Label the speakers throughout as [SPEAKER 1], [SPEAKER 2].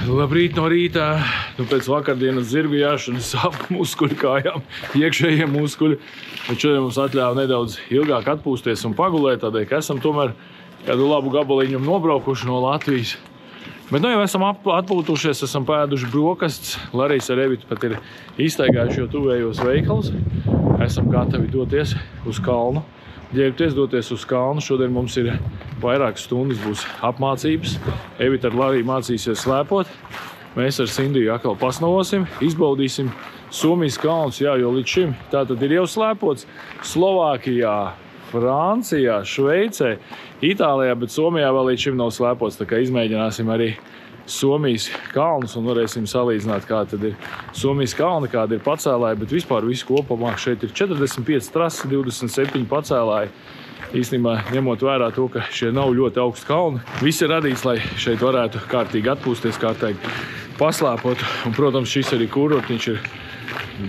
[SPEAKER 1] Labrīt no rītā. Pēc vakardienas zirgu jāšanas sāp muskuļu kājām, iekšējie muskuļi. Bet šodien mums atļāva nedaudz ilgāk atpūsties un pagulēt, tādēļ, ka esam tomēr kādu labu gabaliņu nobraukuši no Latvijas. Bet nu jau esam atpūtušies, esam pēduši brokastis. Larisa ar Evitu pat ir iztaigājuši jau tuvējos veikalus. Esam gatavi doties uz kalnu. Ģērbties, doties uz kalnu. Šodien mums ir vairākas stundas būs apmācības. Evita ar Lariju mācīsies slēpot. Mēs ar Sindiju atkal pasnavosim, izbaudīsim Somijas kalnus, jā, jo līdz šim tā tad ir jau slēpots Slovākijā, Francijā, Šveicē, Itālijā, bet Somijā vēl līdz šim nav slēpots. Tā kā izmēģināsim arī Somijas kalnus un varēsim salīdzināt, kā tad ir Somijas kalni, kāda ir pacēlāja, bet vispār visu kopumā šeit ir 45 trases, 27 pacēlāji. Īstenībā, ņemot vērā to, ka šie nav ļoti augsti kalni, viss ir radīts, lai šeit varētu kārtīgi atpūsties, kārtīgi paslēpot. Un, protams, šis arī kurortiņš ir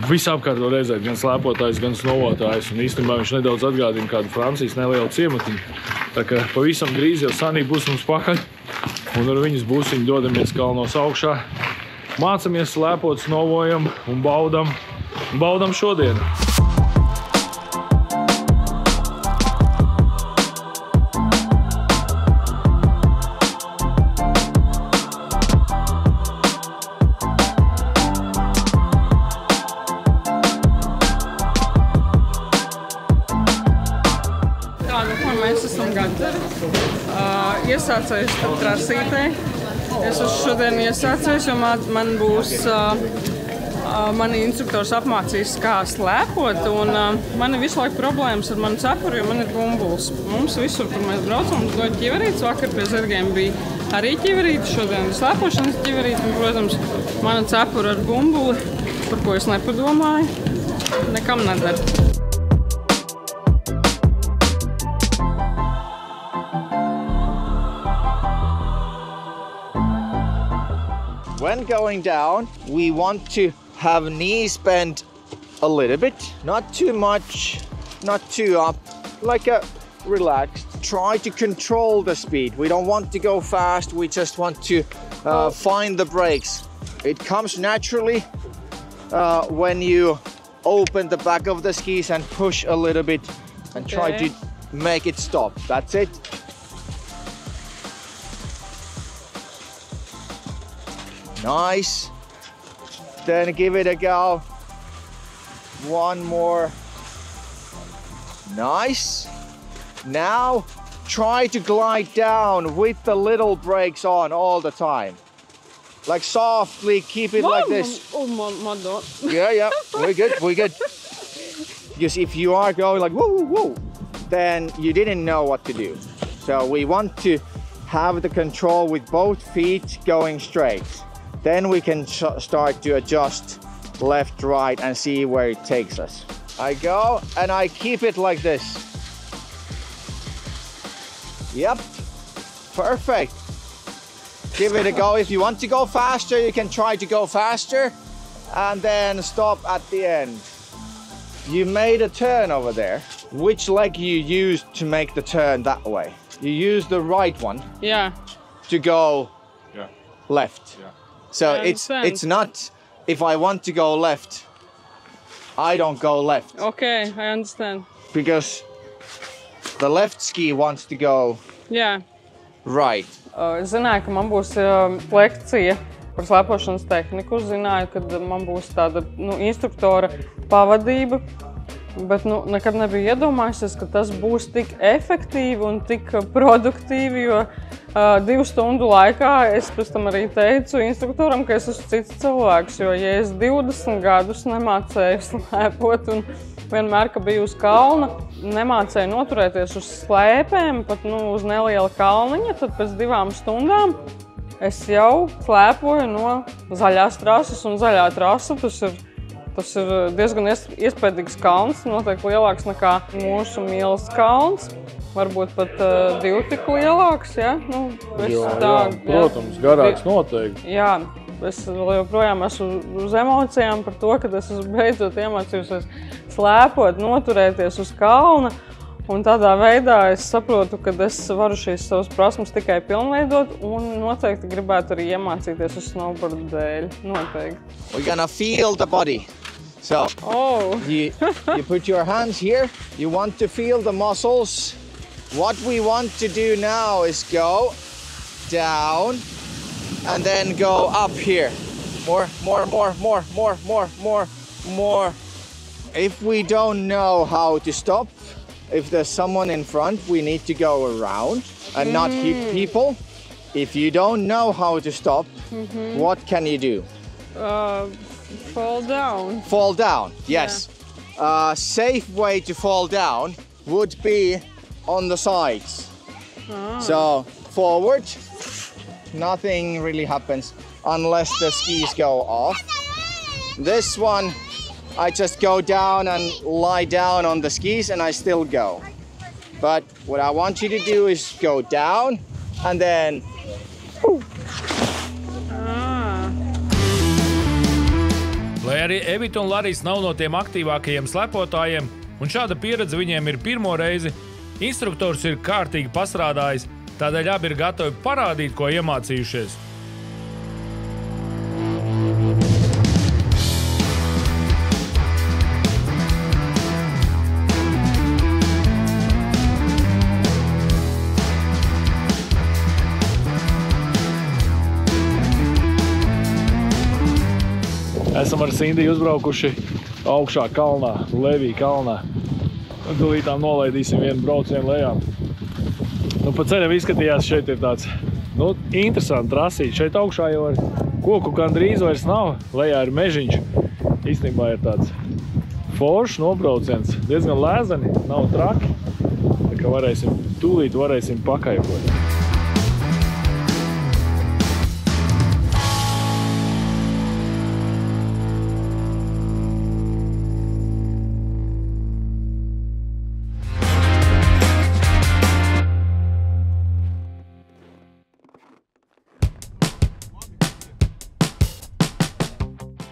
[SPEAKER 1] visapkārt var redzēt, gan slēpotājs, gan snovotājs. Un īstenībā viņš nedaudz atgādina kādu Francijas nelielu ciematiņu. Tā kā pavisam drīz jau Sanī būs mums pakaļ. Un ar viņas būsiņu dodamies kalnos augšā. Mācamies slēpot, snovojam un baudam šodienu.
[SPEAKER 2] Iesācējos trasītē. Es esmu šodien iesācējos, jo man būs mani instruktors apmācīs, kā slēpot. Un man ir visu laiku problēmas ar manu cepuri, jo man ir bumbulis. Mums visur, kur mēs braucam, mums dod ķiverītes. Vakar pie zirgiem bija arī ķiverītes, šodien ir slēpošanas ķiverīte. Un, protams, mana cepura ar bumbuli, par ko es nepadomāju, nekam nedara.
[SPEAKER 3] When going down, we want to have knees bent a little bit, not too much, not too up, like a relaxed. Try to control the speed. We don't want to go fast, we just want to find the brakes. It comes naturally when you open the back of the skis and push a little bit and try to make it stop. That's it. Nice. Then give it a go. One more. Nice. Now try to glide down with the little brakes on all the time. Like softly, keep it like this.
[SPEAKER 2] Oh my God.
[SPEAKER 3] Yeah, we're good. Because if you are going like woo, woo, woo, then you didn't know what to do. So we want to have the control with both feet going straight. Then we can start to adjust left, right, and see where it takes us. I go and I keep it like this. Yep, perfect. Give it a go. If you want to go faster, you can try to go faster and then stop at the end. You made a turn over there. Which leg you used to make the turn that way? You use the right one.
[SPEAKER 2] Yeah.
[SPEAKER 3] To go left.
[SPEAKER 2] Yeah.
[SPEAKER 3] So it's not, if I want to go left, I don't go left.
[SPEAKER 2] Okay, I understand.
[SPEAKER 3] Because the left ski wants to go right.
[SPEAKER 2] Es zināju, ka man būs lekcija par slēpošanas tehniku. Zināju, ka man būs tāda instruktora pavadība. Bet nekad nebija iedomājusies, ka tas būs tik efektīvi un tik produktīvi, jo 2 stundu laikā es pēc tam arī teicu instruktoram, ka es esmu cits cilvēks, jo ja es 20 gadus nemācēju slēpot un vienmēr, ka biju uz kalna, nemācēju noturēties uz slēpēm, pat uz neliela kalniņa, tad pēc 2 stundām es jau slēpoju no zaļās trases, un zaļā trasa tas ir diezgan iespējīgs kalns, noteikti lielāks nekā mūsu mīlas kalns. Varbūt pat 2 tik lielāks, ja?
[SPEAKER 1] Protams, garāks noteikti.
[SPEAKER 2] Jā, es joprojām esmu uz emocijām par to, ka es esmu beidzot iemācījusies slēpot, noturēties uz kalna. Un tādā veidā es saprotu, ka es varu šīs savas prasmes tikai pilnveidot un noteikti gribētu arī iemācīties uz snowboardu dēļ. Noteikti.
[SPEAKER 3] We're gonna feel the body. So you put your hands here. You want to feel the muscles. What we want to do now is go down and then go up here. More. If we don't know how to stop, if there's someone in front, we need to go around and not hit people. If you don't know how to stop, what can you do?
[SPEAKER 2] Fall down.
[SPEAKER 3] Fall down, yes.
[SPEAKER 2] Yeah.
[SPEAKER 3] Safe way to fall down would be on the sides. So forward, nothing really happens unless the skis go off. This one, I just go down and lie down on the skis and I still go. But what I want you to do is go down and then
[SPEAKER 4] Lai arī Evita un Larijs nav no tiem aktīvākajiem slepotājiem, un šāda pieredze viņiem ir pirmo reizi, instruktors ir kārtīgi pastrādājis, tādēļ abi ir gatavi parādīt, ko iemācījušies.
[SPEAKER 1] Esam ar Sindiju uzbraukuši augšā kalnā, Levī kalnā. Tūlītām nolaidīsim vienu braucienu lejā. Pa ceļam izskatījās, šeit ir tāds, interesanti trasīt. Šeit augšā jau ar koku gandrīz vairs nav, lejā ir mežiņš. Īstenībā ir tāds foršs nobrauciens, diezgan lēzani, nav traki. Tā kā tūlīt varēsim pakaipot.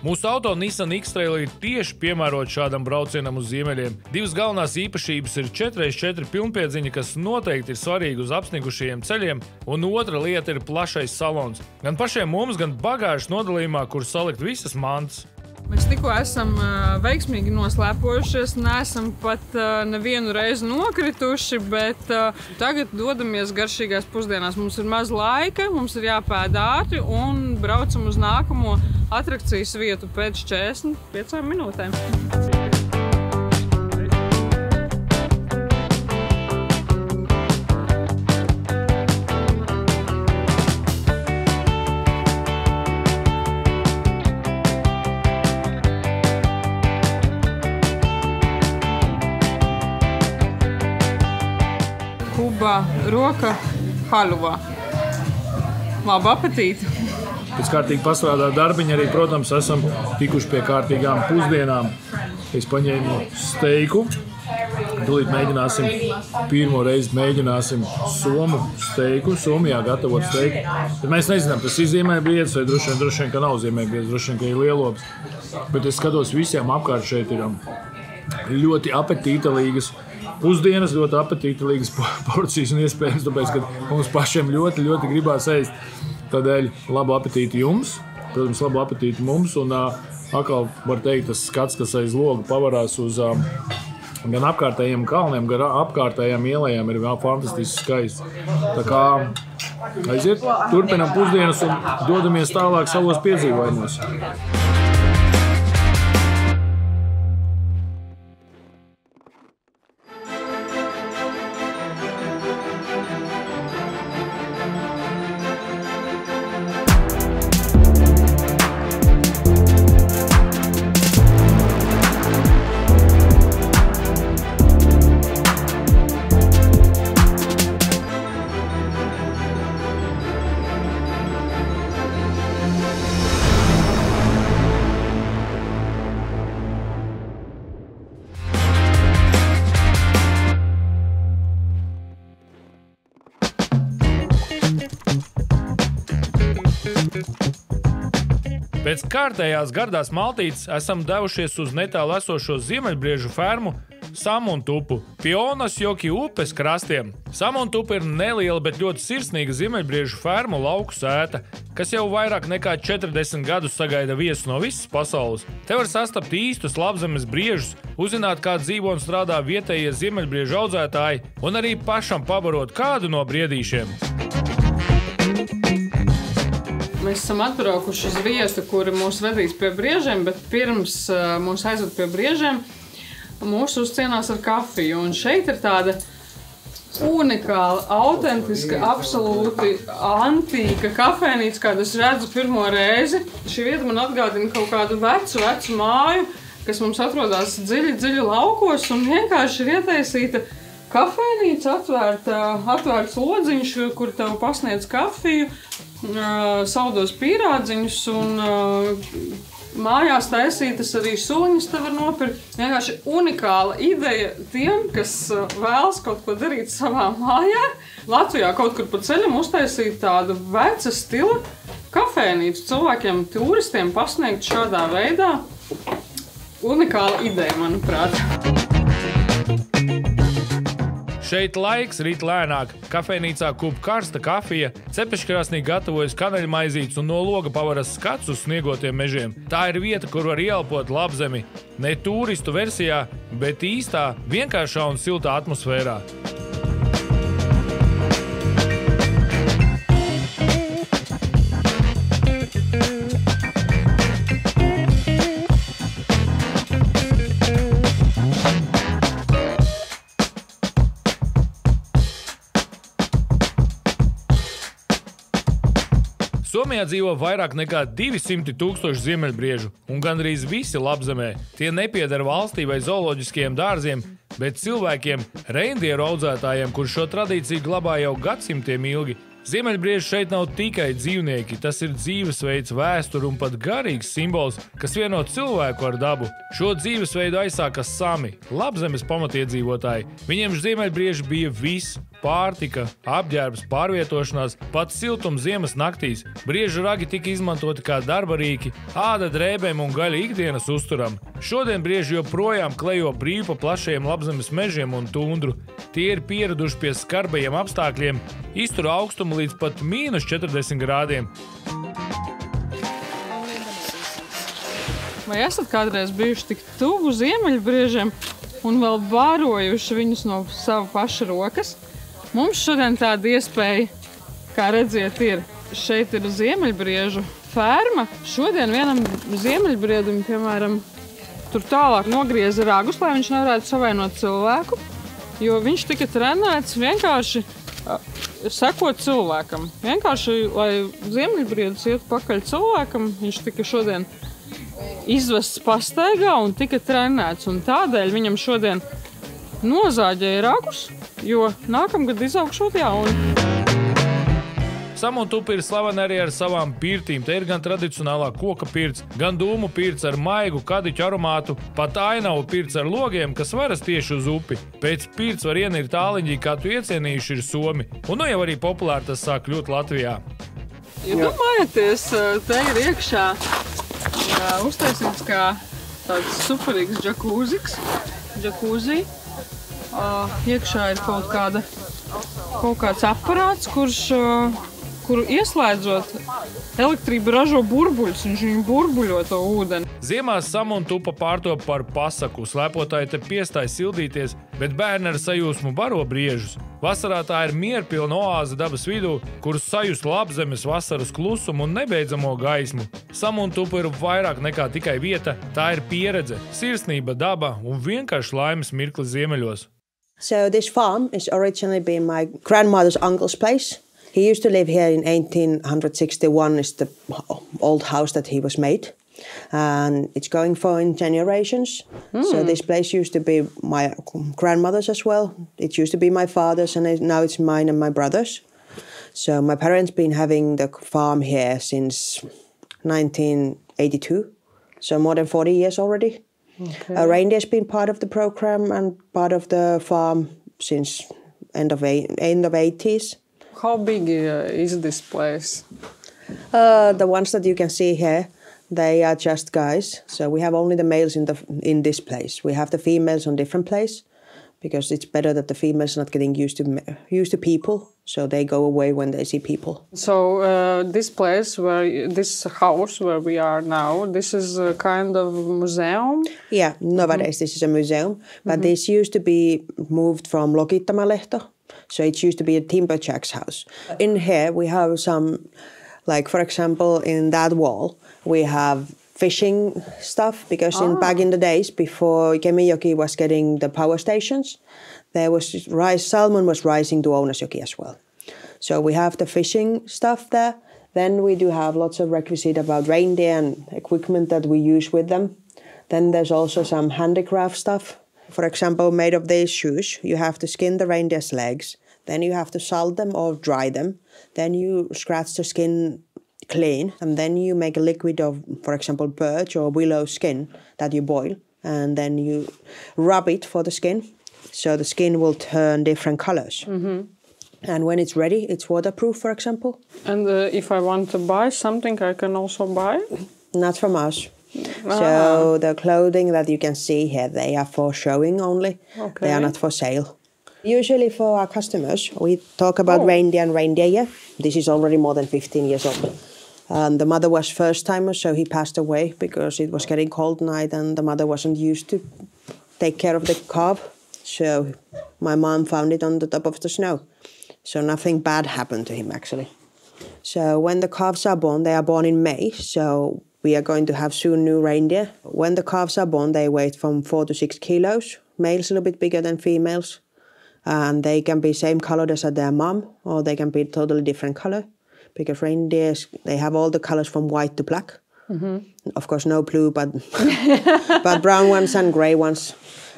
[SPEAKER 4] Mūsu auto Nissan X-Trail ir tieši piemērots šādam braucienam uz ziemeļiem. Divas galvenās īpašības ir 4x4 pilnpiedziņa, kas noteikti ir svarīga uz apsnigušajiem ceļiem, un otra lieta ir plašais salons. Gan pašiem mums, gan bagāžas nodalījumā, kur salikt visas mantas.
[SPEAKER 2] Mēs tikko esam veiksmīgi noslēpojušies, neesam pat nevienu reizi nokrituši, bet tagad dodamies garšīgās pusdienās. Mums ir maz laika, mums ir jāpēd ātri un braucam uz nākamo atrakcijas vietu pēc 45 minūtēm. Kuba roka haļuvā. Labu apetīti!
[SPEAKER 1] Pēc kārtīgi pastrādā darbiņa arī, protams, esam tikuši pie kārtīgām pusdienām. Es paņēmu steiku. Tūlīt pirmo reizi mēģināsim somu steiku, Somijā gatavot steiku. Bet mēs nezinām, tas ir ziemēbriedes vai droši vien, ka nav ziemēbriedes, droši vien, ka ir lielops. Bet es skatos visiem apkārt šeit ir ļoti apetītelīgas pusdienas, ļoti apetītelīgas porcijas un iespējams, tāpēc, ka mums pašiem ļoti, ļoti gribās ēst. Tādēļ labu apetīti jums, protams, labu apetīti mums, un atkal var teikt, tas skats, kas aiz logu pavarās uz gan apkārtējiem kalniem, gan apkārtējām ielējām ir vēl fantastiski skaisti. Tā kā aiziet, turpinam pusdienas un dodamies tālāk savos piedzīvojumos. Pēc kārtējās gardās maltītes esam devušies uz netālu esošo ziemeļbriežu fermu
[SPEAKER 4] Samuntupu pie Onasjoki upes krastiem. Samuntupa ir neliela, bet ļoti sirsnīga ziemeļbriežu fermu lauku sēta, kas jau vairāk nekā 40 gadus sagaida viesus no visas pasaules. Te var sastapt īstus labzemes briežus, uzzināt, kā dzīvo un strādā vietējie ziemeļbriežu audzētāji un arī pašam pabarot kādu no briedīšiem.
[SPEAKER 2] Mēs esam atbraukuši uz vietu, kura mūs vedīs pie briežiem, bet pirms mūs aizved pie briežiem, mūs uzcienās ar kafiju. Un šeit ir tāda unikāla, autentiska, absolūti antīka kafejnīca, kādu es redzu pirmo reizi. Šī vieta man atgādina kaut kādu vecu māju, kas mums atrodas dziļi laukos, un vienkārši ir ietaisīta kafejnīca, atvērts lodziņš, kur tev pasniedz kafiju, saldos pīrādziņus un mājās taisītas arī suliņas te var nopirkt. Vienkārši unikāla ideja tiem, kas vēlas kaut ko darīt savā mājā. Latvijā kaut kur pa ceļam uztaisīt tādu veca stila kafejnīcu cilvēkiem, turistiem pasniegt šādā veidā. Unikāla ideja, manuprāt.
[SPEAKER 4] Šeit laiks rit lēnāk, kafejnīcā kup karsta kafija, cepeškrāsnī gatavojas kanaļmaizītes un no loga pavaras skats uz sniegotiem mežiem. Tā ir vieta, kur var ieelpot labzemi, ne turistu versijā, bet īstā, vienkāršā un siltā atmosfērā. Somijā dzīvo vairāk nekā 200 000 ziemeļbriežu, un gandrīz visi labzemē. Tie nepieder valstī vai zooloģiskajiem dārziem, bet cilvēkiem, reindieru audzētājiem, kur šo tradīciju glabā jau gadsimtiem ilgi. Ziemeļbrieži šeit nav tikai dzīvnieki, tas ir dzīvesveids, vēsture un pat garīgs simbols, kas vieno cilvēku ar dabu. Šo dzīvesveidu aizsāka sami, labzemes pamatiedzīvotāji. Viņiem ziemeļbrieži bija viss. Pārtika, apģērbs, pārvietošanās, pat siltums ziemas naktīs. Briežu ragi tika izmantoti kā darba rīki, āda drēbēm un gaļa ikdienas uzturam. Šodien brieži joprojām klejo brīvi pa plašajiem labzemes mežiem un tundru. Tie ir pieraduši pie skarbajiem apstākļiem, iztur augstumu līdz pat -40 grādiem.
[SPEAKER 2] Vai esat kādreiz bijuši tik tuvu ziemeļbriežiem un vēl vērojuši viņus no sava paša rokas? Mums šodien tāda iespēja, kā redziet, ir. Šeit ir ziemeļbriežu ferma. Šodien vienam ziemeļbriedim, piemēram, tur tālāk nogrieza ragus, lai viņš nevarētu savainot cilvēku, jo viņš tika trenēts vienkārši sekot cilvēkam. Vienkārši, lai ziemeļbriedis iet pakaļ cilvēkam, viņš tika šodien izvests pastaigā un tika trenēts. Un tādēļ viņam šodien nozāģēja ragus, jo nākamgad izaugšot jauni.
[SPEAKER 4] Samuntupa ir slavena arī ar savām pirtīm. Te ir gan tradicionālā koka pirts, gan dūmu pirts ar maigu kadiķu aromātu, pat ainavu pirts ar logiem, kas varas tieši uz upi. Pēc pirts var ienirt tāliņģī, kā tu iecienījuši ir Somi. Un nu jau arī populāri tas sāk kļūt Latvijā.
[SPEAKER 2] Iedomājieties, te ir iekšā uztaisīts kā tāds superīgs džakūzi. Iekšā ir kaut kāds aparāts, kuru ieslēdzot elektrību ražo burbuļus, un viņi burbuļo to ūdeni.
[SPEAKER 4] Ziemā Samuntupa pārtop par pasaku, slēpotāji te piestāj sildīties, bet bērni ar sajūsmu baro briežus. Vasarā tā ir mierpilna oāze dabas vidū, kur sajust labzemes vasaras klusumu un nebeidzamo gaismu. Samuntupa ir vairāk nekā tikai vieta, tā ir pieredze, sirsnība, daba un vienkārši laimes mirklis ziemeļos.
[SPEAKER 5] So this farm is originally been my grandmother's uncle's place. He used to live here in 1861, is the old house that he was made. And it's going for in generations. So this place used to be my grandmother's as well. It used to be my father's, and now it's mine and my brother's. So my parents been having the farm here since 1982. So more than 40 years already. Okay. Reindeer's been part of the program and part of the farm since end of 80s.
[SPEAKER 2] How big is this place?
[SPEAKER 5] The ones that you can see here, they are just guys. So we have only the males in this place. We have the females on different place. because it's better that the females not getting used to people, so they go away when they see people.
[SPEAKER 2] So this place this house where we are now, this is a kind of museum?
[SPEAKER 5] Yeah, nowadays this is a museum, but this used to be moved from Lokittamalehto, so it used to be a timberjack's house. In here we have some, like for example in that wall we have fishing stuff, because back in the days before Kemijoki was getting the power stations, there was salmon was rising to Ounasjoki as well. So we have the fishing stuff there. Then we do have lots of requisite about reindeer and equipment that we use with them. Then there's also some handicraft stuff. For example, made of these shoes, you have to skin the reindeer's legs. Then you have to salt them or dry them. Then you scratch the skin clean, and then you make a liquid of, for example, birch or willow skin that you boil, and then you rub it for the skin, so the skin will turn different colors. And when it's ready, it's waterproof, for example.
[SPEAKER 2] And if I want to buy something, I can also buy it?
[SPEAKER 5] Not from us. So the clothing that you can see here, they are for showing only.
[SPEAKER 2] Okay.
[SPEAKER 5] They are not for sale. Usually for our customers, we talk about reindeer and reindeer. This is already more than 15 years old. The mother was first timer, so he passed away because it was getting cold night and the mother wasn't used to take care of the calf. So my mom found it on the top of the snow. So nothing bad happened to him actually. So when the calves are born, they are born in May. So we are going to have soon new reindeer. When the calves are born, they weigh from 4 to 6 kilos. Males a little bit bigger than females. And they can be same color as their mom, or they can be totally different color. Because reindeers, they have all the colors from white to black. Of course, no blue, but but brown ones and gray ones.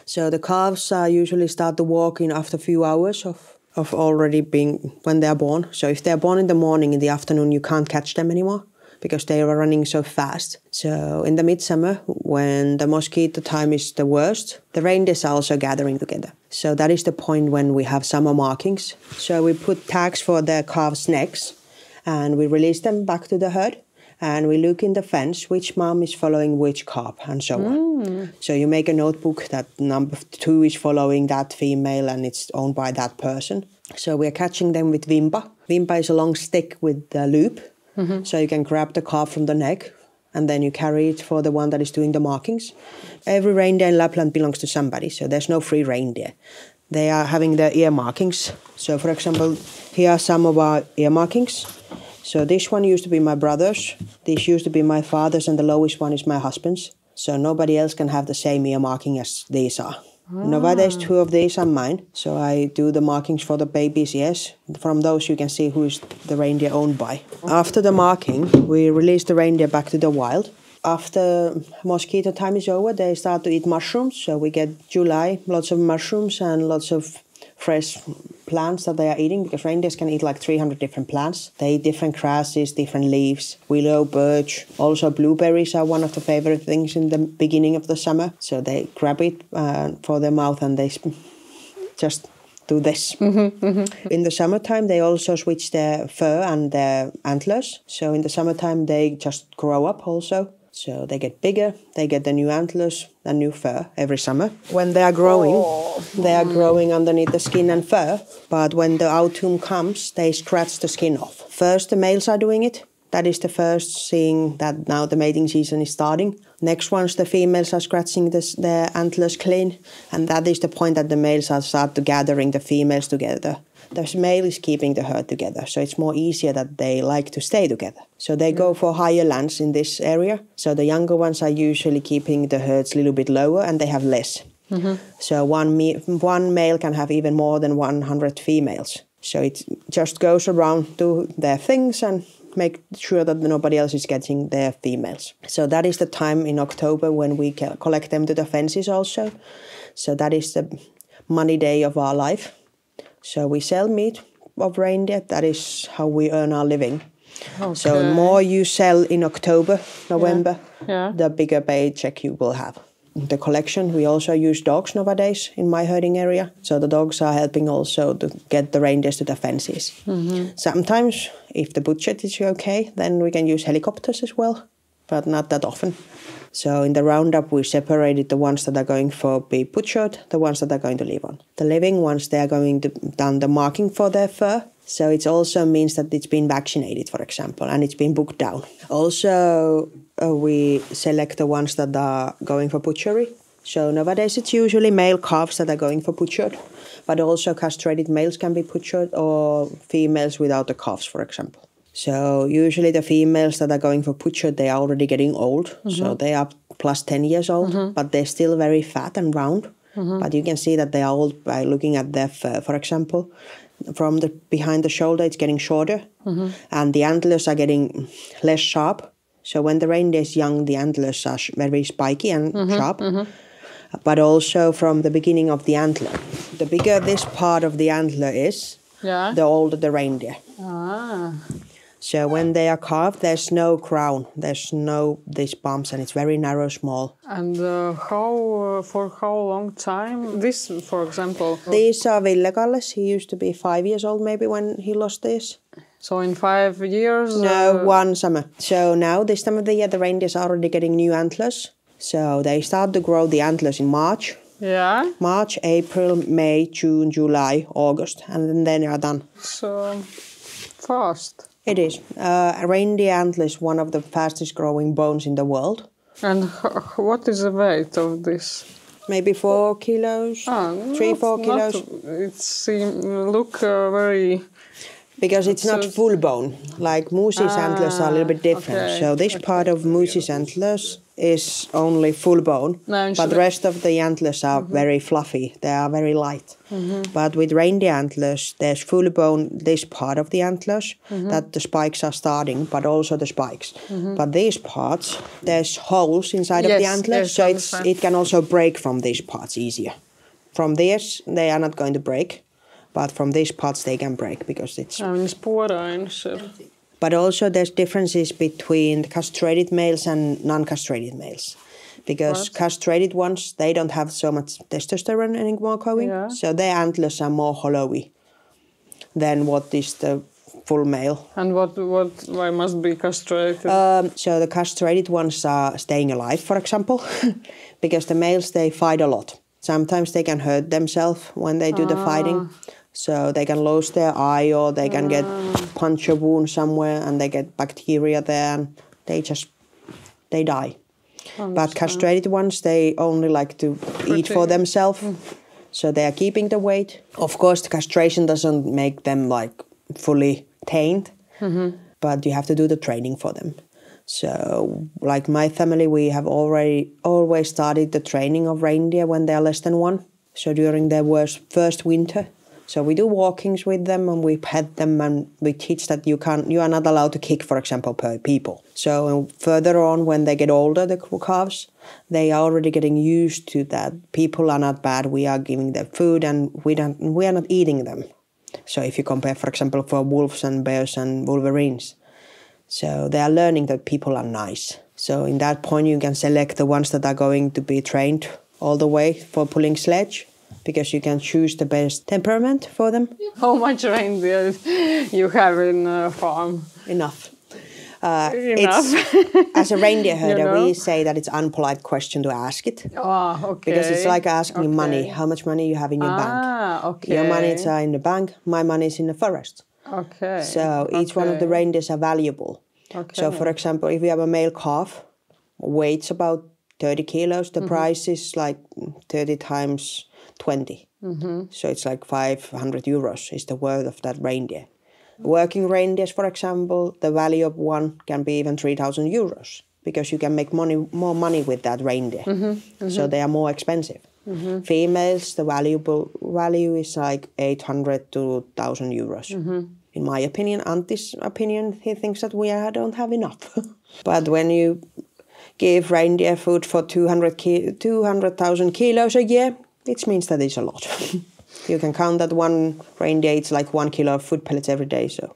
[SPEAKER 5] So the calves usually start to walk in after a few hours of already being when they are born. So if they are born in the morning, in the afternoon, you can't catch them anymore because they are running so fast. So in the midsummer, when the mosquito time is the worst, the reindeers are also gathering together. So that is the point when we have summer markings. So we put tags for the calves' necks and we release them back to the herd. And we look in the fence which mom is following which calf and so on. So you make a notebook that number 2 is following that female and it's owned by that person. So we are catching them with vimpa. Vimpa is a long stick with a loop. So you can grab the calf from the neck and then you carry it for the one that is doing the markings. Every reindeer in Lapland belongs to somebody, so there's no free reindeer. They are having their ear markings. So for example, here are some of our ear markings. So this one used to be my brother's, this used to be my father's, and the lowest one is my husband's. So nobody else can have the same ear marking as these are. Nowadays 2 of these are mine, so I do the markings for the baby's ears. From those you can see who is the reindeer owned by. After the marking, we release the reindeer back to the wild. After mosquito time is over, they start to eat mushrooms. So we get July, lots of mushrooms and lots of fresh plants that they are eating, because reindeers can eat like 300 different plants. They eat different grasses, different leaves, willow, birch. Also blueberries are one of the favorite things in the beginning of the summer. So they grab it for their mouth and they just do this. In the summertime, they also switch their fur and their antlers. So in the summertime, they just grow up also. So they get bigger, they get the new antlers and new fur every summer. When they are growing, they are growing underneath the skin and fur. But when the autumn comes, they scratch the skin off. First, the males are doing it. That is the first seeing that now the mating season is starting. Next ones, the females are scratching their antlers clean. And that is the point that the males are start to gathering the females together. The male is keeping the herd together, so it's more easier that they like to stay together. So they go for higher lands in this area. So the younger ones are usually keeping the herds a little bit lower and they have less. So one male can have even more than 100 females. So it just goes around to their things and make sure that nobody else is getting their females. So that is the time in October when we collect them to the fences also. So that is the money day of our life. So we sell meat of reindeer. That is how we earn our living. Okay. So the more you sell in October, November, the bigger paycheck you will have. The collection, we also use dogs nowadays in my herding area. So the dogs are helping also to get the reindeers to the fences. Sometimes, if the budget is okay, then we can use helicopters as well. but not that often. So in the roundup, we separated the ones that are going for be butchered, the ones that are going to live on. The living ones, they are going to done the marking for their fur. So it also means that it's been vaccinated, for example, and it's been booked down. Also, we select the ones that are going for butchery. So nowadays it's usually male calves that are going for butchered, but also castrated males can be butchered or females without the calves, for example. So usually the females that are going for butchered, they are already getting old. So they are plus 10 years old, but they're still very fat and round. But you can see that they are old by looking at their fur, for example. From the behind the shoulder, it's getting shorter, and the antlers are getting less sharp. So when the reindeer is young, the antlers are very spiky and sharp. But also from the beginning of the antler. The bigger this part of the antler is, the older the reindeer. So when they are calved, there's no crown, there's no these bumps, and it's very narrow, small.
[SPEAKER 2] And for how long time? This, for example.
[SPEAKER 5] These are Ville-Kalles. He used to be 5 years old maybe when he lost this.
[SPEAKER 2] So in 5 years?
[SPEAKER 5] No, 1 summer. So now this time of the year, the reindeers are already getting new antlers. So they start to grow the antlers in March.
[SPEAKER 2] Yeah.
[SPEAKER 5] March, April, May, June, July, August, and then they are done.
[SPEAKER 2] So fast.
[SPEAKER 5] It is. A reindeer antler is one of the fastest growing bones in the world.
[SPEAKER 2] And what is the weight of this?
[SPEAKER 5] Maybe 4 kilos, 3-4 kilos.
[SPEAKER 2] Look very...
[SPEAKER 5] Because it's not full bone. Like moose's antlers are a little bit different.
[SPEAKER 2] Okay,
[SPEAKER 5] So this part of moose's antlers is only full bone, but the rest of the antlers are very fluffy. They are very light. But with reindeer antlers, there's full bone, this part of the antlers, that the spikes are starting, but also the spikes. But these parts, there's holes inside of the antlers, so it can also break from these parts easier. From this, they are not going to break. But from these parts they can break because it's... But also there's differences between castrated males and non-castrated males. Because castrated ones, they don't have so much testosterone anymore going. So their antlers are more hollowy than what is the full male.
[SPEAKER 2] And why must be castrated?
[SPEAKER 5] So the castrated ones are staying alive, for example. Because the males, they fight a lot. Sometimes they can hurt themselves when they do the fighting. So they can lose their eye or they can get puncture wound somewhere and they get bacteria there and they die. But castrated ones, they only like to eat for themselves. So they are keeping the weight. Of course, the castration doesn't make them like fully tamed, but you have to do the training for them. So like my family, we have always started the training of reindeer when they are less than 1. So during their first winter. So we do walkings with them and we pet them and we teach that you are not allowed to kick, for example, per people. So further on, when they get older, the calves, they are already getting used to that. People are not bad. We are giving them food and we are not eating them. So if you compare, for example, for wolves and bears and wolverines, so they are learning that people are nice. So in that point, you can select the ones that are going to be trained all the way for pulling sledge. Because you can choose the best temperament for them.
[SPEAKER 2] How much reindeer you have in a farm?
[SPEAKER 5] Enough.
[SPEAKER 2] Enough.
[SPEAKER 5] As a reindeer herder, we say that it's unpolite question to ask it.
[SPEAKER 2] Okay.
[SPEAKER 5] Because it's like asking money. How much money you have in your bank?
[SPEAKER 2] Okay.
[SPEAKER 5] Your money is in the bank. My money is in the forest.
[SPEAKER 2] Okay.
[SPEAKER 5] So each one of the reindeers are valuable.
[SPEAKER 2] Okay.
[SPEAKER 5] So for example, if you have a male calf, weighs about 30 kilos, the price is like 30 times 20. So it's like 500 euros is the worth of that reindeer. Working reindeers, for example, the value of one can be even 3,000 euros because you can make more money with that reindeer. So they are more expensive. Females, the value is like 800 to 1,000 euros. In my opinion, Antti's opinion, he thinks that we don't have enough. But when you give reindeer food for 200,000 kilos a year, it means that it's a lot. You can count that one reindeer eats like 1 kilo of food pellets every day. So.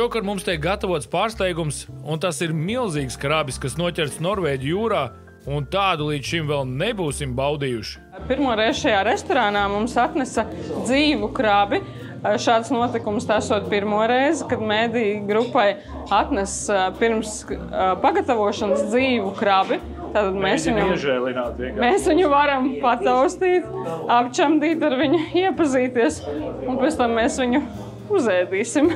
[SPEAKER 4] Šokar mums tiek gatavots pārsteigums, un tas ir milzīgs krabis, kas noķerts Norvēģu jūrā, un tādu līdz šim vēl nebūsim baudījuši.
[SPEAKER 2] Pirmo reizi šajā restorānā mums atnesa dzīvu krabi. Šāds notikums esot pirmo reizi, kad mēdīju grupai atnes pirms pagatavošanas dzīvu krabi. Tātad mēs viņu varam pataustīt, apčamdīt ar viņu, iepazīties, un pēc tam mēs viņu uzēdīsim.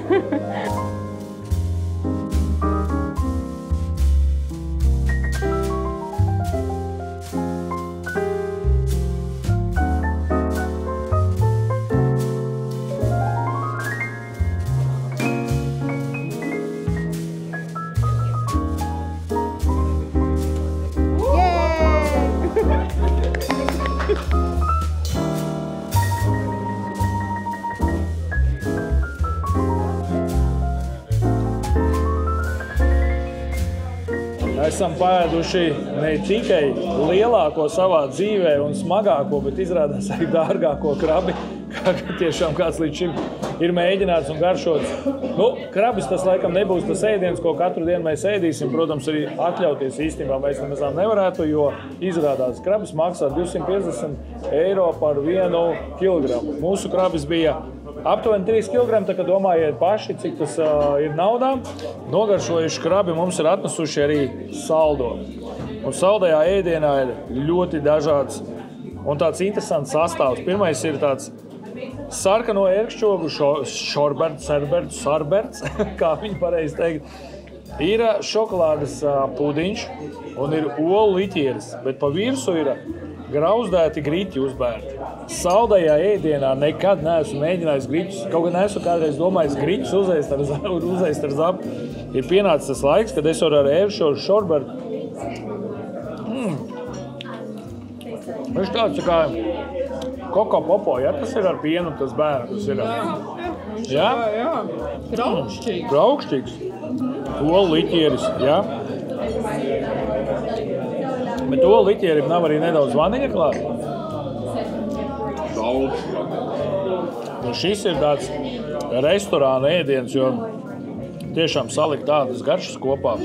[SPEAKER 1] Esam paēduši ne tikai lielāko savā dzīvē un smagāko, bet izrādās arī dārgāko krabi, kā tiešām kāds līdz šim ir mēģināts un garšots. Krabis tas laikam nebūs tas ēdiens, ko katru dienu mēs ēdīsim. Protams, arī atļauties īstenībā mēs nemazām nevarētu, jo izrādās krabis maksā 250 eiro par 1 kilogramu. Mūsu krabis bija aptuveni 3 kg, tā kā domājiet paši, cik tas ir naudā. Nogaršojuši krabi mums ir atnesuši arī saldo. Un saldajā ēdienā ir ļoti dažāds un tāds interesants sastāvs. Pirmais ir tāds sarkano ērkšķogu sarberts, kā viņi pareizi teikt. Ir šokolādes pudiņš un ir olu liķieris, bet pa virsu ir grauzdēti griķi uzbērti. Saldajā ēdienā nekad neesmu mēģinājis griķus, kaut gan esmu kādreiz domājis griķus uzēst ar zapu. Ir pienācis tas laiks, kad es varu ar ērkšķogu šorbertu. Viņš tāds kā koko popo, ja tas ir ar pienu, tas bērnu, tas ir. Jā? Graukšķīgs. Graukšķīgs. Olu liķieris, jā. Bet olu liķierim nav arī nedaudz vaniļa klāt? Daudz. Un šis ir tāds restorāna ēdiens, jo tiešām salikt tādas garšas kopā.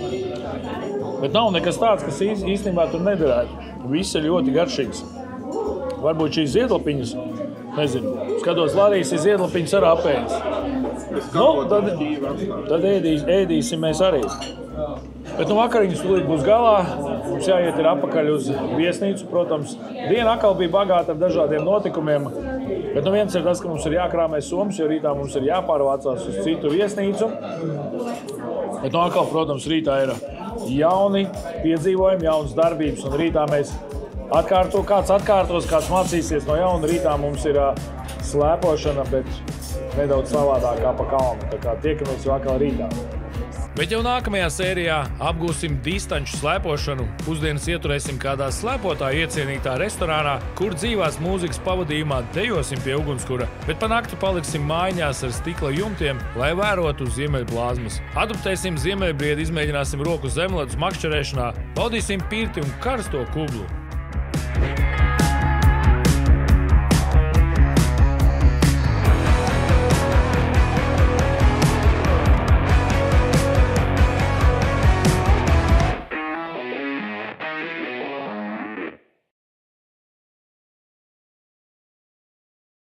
[SPEAKER 1] Bet nav nekas tāds, kas īstenībā tur nederētu. Viss ir ļoti garšīgs. Varbūt šīs ziedlapiņas, nezinu, skatos, Lārijas ir ziedlapiņas ar apējas. Tad ēdīsim mēs arī. Bet vakariņas tūlīt būs galā. Mums jāiet ir apakaļ uz viesnīcu, protams. Diena atkal bija bagāta ar dažādiem notikumiem. Bet viens ir tas, ka mums ir jākrāmē somas, jo rītā mums ir jāpārvācās uz citu viesnīcu. Bet atkal, protams, rītā ir jauni piedzīvojumi, jaunas darbības. Un rītā mēs kāds atkārtos, kāds mācīsies no jauna. Rītā mums ir slēpošana, bet nedaudz savādākā pa kalnu. Tā kā tiekamies jau atkal rītā.
[SPEAKER 4] Bet jau nākamajā sērijā apgūsim distanču slēpošanu, pusdienas ieturēsim kādā slēpotāja iecienītā restorānā, kur dzīvās mūzikas pavadījumā dejosim pie ugunskura, bet pa nakti paliksim mājiņās ar stikla jumtiem, lai vērotu ziemeļblāzmas. Adaptēsim ziemeļbriedi, izmēģināsim roku zemledus makšķerēšanā, baudīsim pirti un karsto kublu.